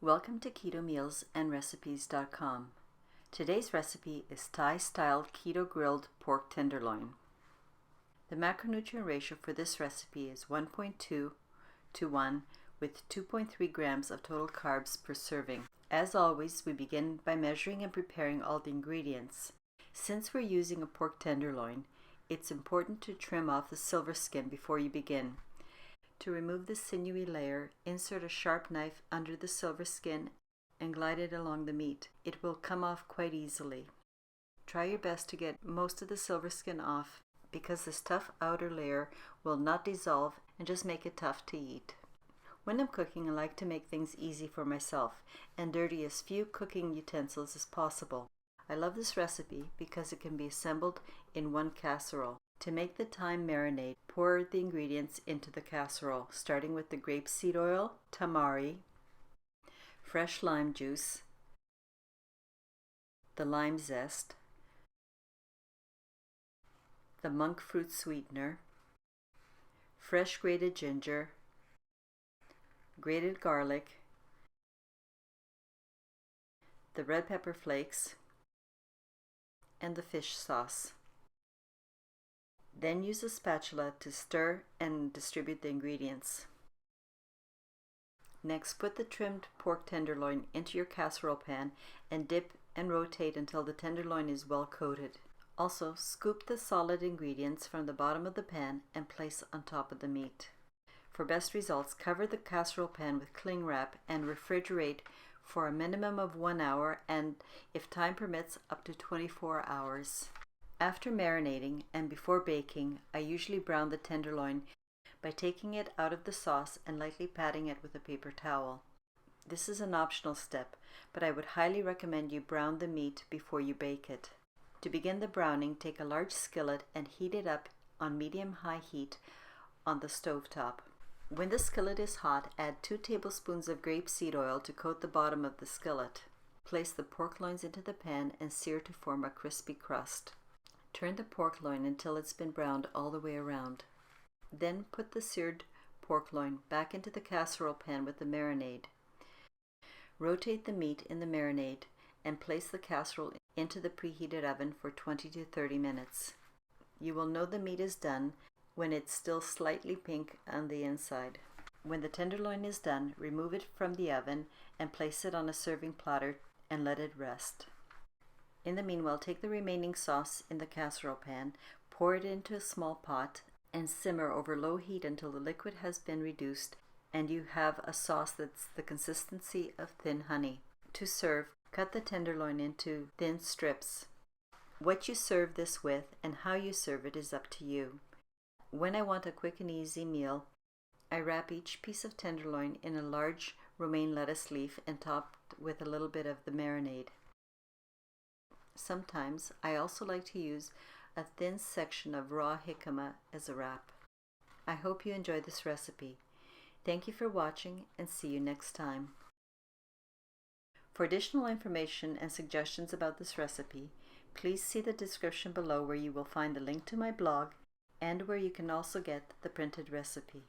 Welcome to Keto Meals and Recipes.com. Today's recipe is Thai-style keto grilled pork tenderloin. The macronutrient ratio for this recipe is 1.2 to 1 with 2.3 grams of total carbs per serving. As always, we begin by measuring and preparing all the ingredients. Since we're using a pork tenderloin, it's important to trim off the silver skin before you begin. To remove the sinewy layer, insert a sharp knife under the silver skin and glide it along the meat. It will come off quite easily. Try your best to get most of the silver skin off because this tough outer layer will not dissolve and just make it tough to eat. When I'm cooking, I like to make things easy for myself and dirty as few cooking utensils as possible. I love this recipe because it can be assembled in one casserole. To make the thyme marinade, pour the ingredients into the casserole, starting with the grapeseed oil, tamari, fresh lime juice, the lime zest, the monk fruit sweetener, fresh grated ginger, grated garlic, the red pepper flakes, and the fish sauce. Then use a spatula to stir and distribute the ingredients. Next, put the trimmed pork tenderloin into your casserole pan and dip and rotate until the tenderloin is well coated. Also, scoop the solid ingredients from the bottom of the pan and place on top of the meat. For best results, cover the casserole pan with cling wrap and refrigerate for a minimum of 1 hour and, if time permits, up to 24 hours. After marinating and before baking, I usually brown the tenderloin by taking it out of the sauce and lightly patting it with a paper towel. This is an optional step, but I would highly recommend you brown the meat before you bake it. To begin the browning, take a large skillet and heat it up on medium-high heat on the stovetop. When the skillet is hot, add 2 tablespoons of grapeseed oil to coat the bottom of the skillet. Place the pork loins into the pan and sear to form a crispy crust. Turn the pork loin until it's been browned all the way around. Then put the seared pork loin back into the casserole pan with the marinade. Rotate the meat in the marinade and place the casserole into the preheated oven for 20 to 30 minutes. You will know the meat is done when it's still slightly pink on the inside. When the tenderloin is done, remove it from the oven and place it on a serving platter and let it rest. In the meanwhile, take the remaining sauce in the casserole pan, pour it into a small pot, and simmer over low heat until the liquid has been reduced and you have a sauce that's the consistency of thin honey. To serve, cut the tenderloin into thin strips. What you serve this with and how you serve it is up to you. When I want a quick and easy meal, I wrap each piece of tenderloin in a large romaine lettuce leaf and topped with a little bit of the marinade. Sometimes I also like to use a thin section of raw jicama as a wrap. I hope you enjoyed this recipe. Thank you for watching and see you next time. For additional information and suggestions about this recipe, please see the description below where you will find the link to my blog and where you can also get the printed recipe.